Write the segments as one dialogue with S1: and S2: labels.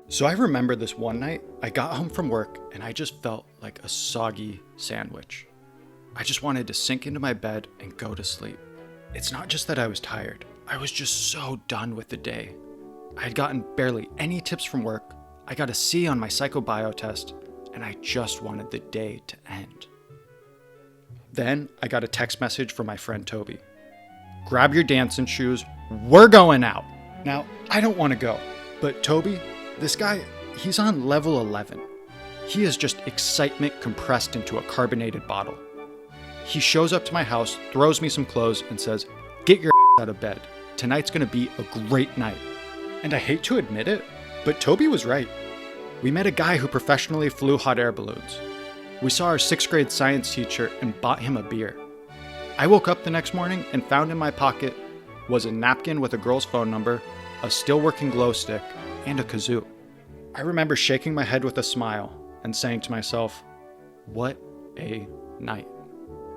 S1: So I remember this one night, I got home from work and I just felt like a soggy sandwich. I just wanted to sink into my bed and go to sleep. It's not just that I was tired, I was just so done with the day. I had gotten barely any tips from work, I got a C on my psychobio test, and I just wanted the day to end. Then I got a text message from my friend Toby. Grab your dancing shoes, we're going out. Now, I don't want to go, but Toby, this guy, he's on level 11. He is just excitement compressed into a carbonated bottle. He shows up to my house, throws me some clothes, and says, get your out of bed. Tonight's gonna be a great night. And I hate to admit it, but Toby was right. We met a guy who professionally flew hot air balloons. We saw our 6th grade science teacher and bought him a beer. I woke up the next morning and found in my pocket was a napkin with a girl's phone number, a still working glow stick, and a kazoo. I remember shaking my head with a smile and saying to myself, what a night.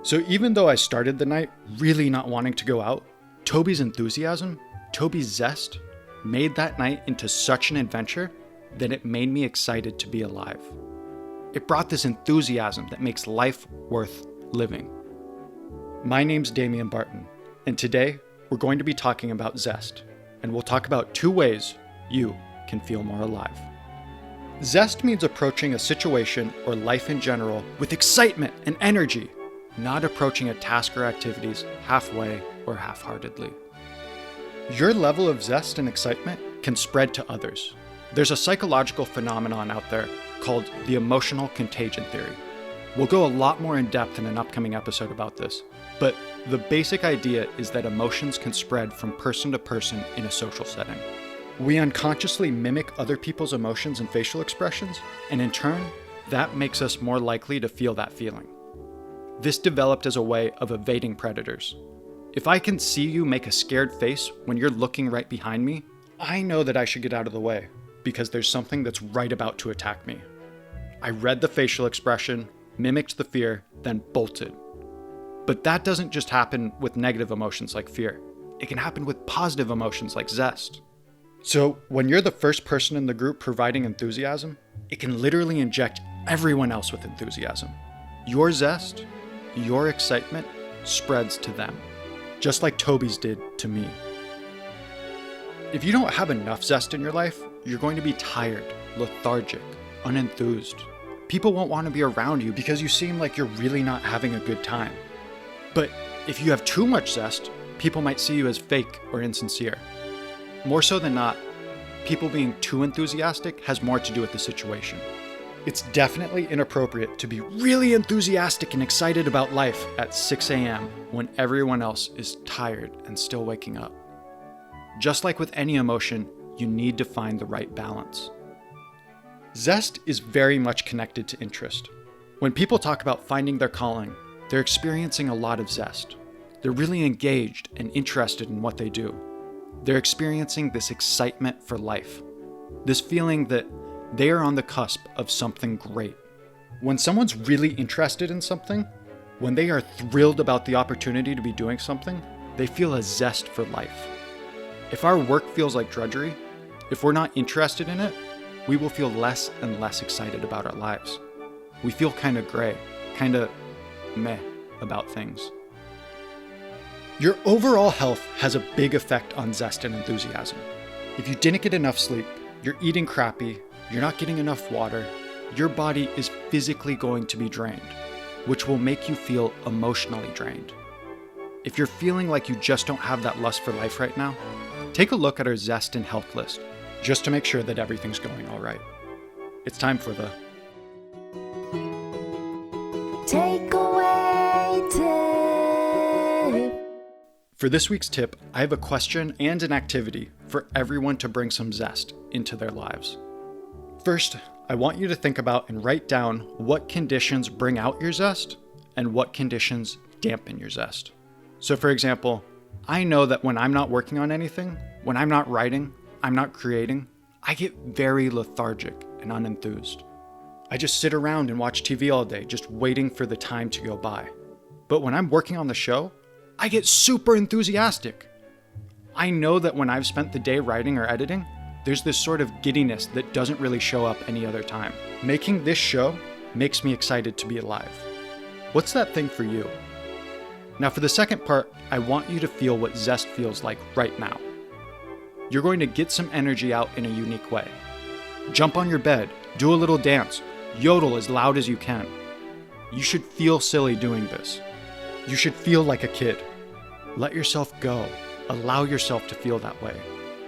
S1: So even though I started the night really not wanting to go out, Toby's enthusiasm, Toby's zest, made that night into such an adventure that it made me excited to be alive. It brought this enthusiasm that makes life worth living. My name's Damian Barton, and today we're going to be talking about zest, and we'll talk about 2 ways you can feel more alive. Zest means approaching a situation or life in general with excitement and energy, not approaching a task or activities halfway or half-heartedly. Your level of zest and excitement can spread to others. There's a psychological phenomenon out there called the emotional contagion theory. We'll go a lot more in depth in an upcoming episode about this, but the basic idea is that emotions can spread from person to person in a social setting. We unconsciously mimic other people's emotions and facial expressions, and in turn, that makes us more likely to feel that feeling. This developed as a way of evading predators. If I can see you make a scared face when you're looking right behind me, I know that I should get out of the way because there's something that's right about to attack me. I read the facial expression, mimicked the fear, then bolted. But that doesn't just happen with negative emotions like fear. It can happen with positive emotions like zest. So when you're the first person in the group providing enthusiasm, it can literally inject everyone else with enthusiasm. Your zest, your excitement spreads to them, just like Toby's did to me. If you don't have enough zest in your life, you're going to be tired, lethargic, unenthused. People won't want to be around you because you seem like you're really not having a good time. But if you have too much zest, people might see you as fake or insincere. More so than not, people being too enthusiastic has more to do with the situation. It's definitely inappropriate to be really enthusiastic and excited about life at 6 a.m. when everyone else is tired and still waking up. Just like with any emotion, you need to find the right balance. Zest is very much connected to interest. When people talk about finding their calling, they're experiencing a lot of zest. They're really engaged and interested in what they do. They're experiencing this excitement for life, this feeling that they are on the cusp of something great. When someone's really interested in something, when they are thrilled about the opportunity to be doing something, they feel a zest for life. If our work feels like drudgery, if we're not interested in it, we will feel less and less excited about our lives. We feel kind of gray, kind of meh about things. Your overall health has a big effect on zest and enthusiasm. If you didn't get enough sleep, you're eating crappy, you're not getting enough water, your body is physically going to be drained, which will make you feel emotionally drained. If you're feeling like you just don't have that lust for life right now, take a look at our zest and health list, just to make sure that everything's going all right. It's time for the
S2: Takeaway tip.
S1: For this week's tip, I have a question and an activity for everyone to bring some zest into their lives. First, I want you to think about and write down what conditions bring out your zest and what conditions dampen your zest. So for example, I know that when I'm not working on anything, when I'm not writing, I'm not creating, I get very lethargic and unenthused. I just sit around and watch TV all day, just waiting for the time to go by. But when I'm working on the show, I get super enthusiastic. I know that when I've spent the day writing or editing, There's this sort of giddiness that doesn't really show up any other time. Making this show makes me excited to be alive. What's that thing for you? Now for the second part, I want you to feel what Zest feels like right now. You're going to get some energy out in a unique way. Jump on your bed, do a little dance, yodel as loud as you can. You should feel silly doing this. You should feel like a kid. Let yourself go. Allow yourself to feel that way.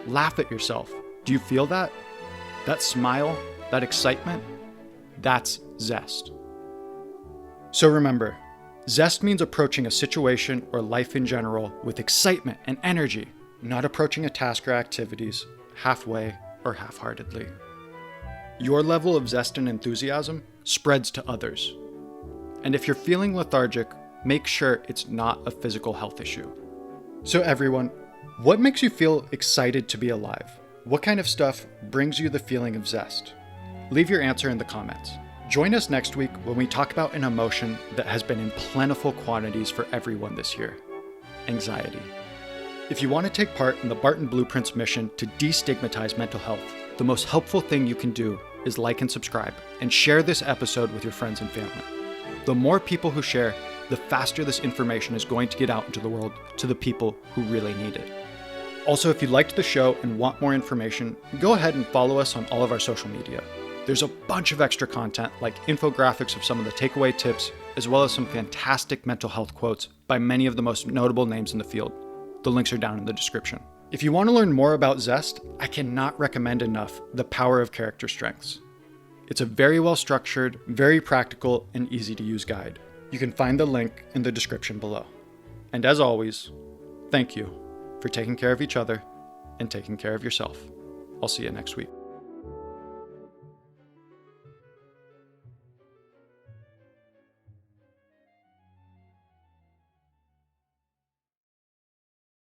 S1: Laugh at yourself. Do you feel that? That smile? That excitement? That's Zest. So remember, Zest means approaching a situation or life in general with excitement and energy, not approaching a task or activities halfway or half-heartedly. Your level of zest and enthusiasm spreads to others. And if you're feeling lethargic, make sure it's not a physical health issue. So everyone, what makes you feel excited to be alive? What kind of stuff brings you the feeling of zest? Leave your answer in the comments. Join us next week when we talk about an emotion that has been in plentiful quantities for everyone this year: anxiety. If you want to take part in the Barton Blueprint's mission to destigmatize mental health, the most helpful thing you can do is like and subscribe and share this episode with your friends and family. The more people who share, the faster this information is going to get out into the world to the people who really need it. Also, if you liked the show and want more information, go ahead and follow us on all of our social media. There's a bunch of extra content like infographics of some of the takeaway tips, as well as some fantastic mental health quotes by many of the most notable names in the field. The links are down in the description. If you want to learn more about Zest, I cannot recommend enough The Power of Character Strengths. It's a very well structured, very practical, and easy to use guide. You can find the link in the description below. And as always, thank you for taking care of each other and taking care of yourself. I'll see you next week.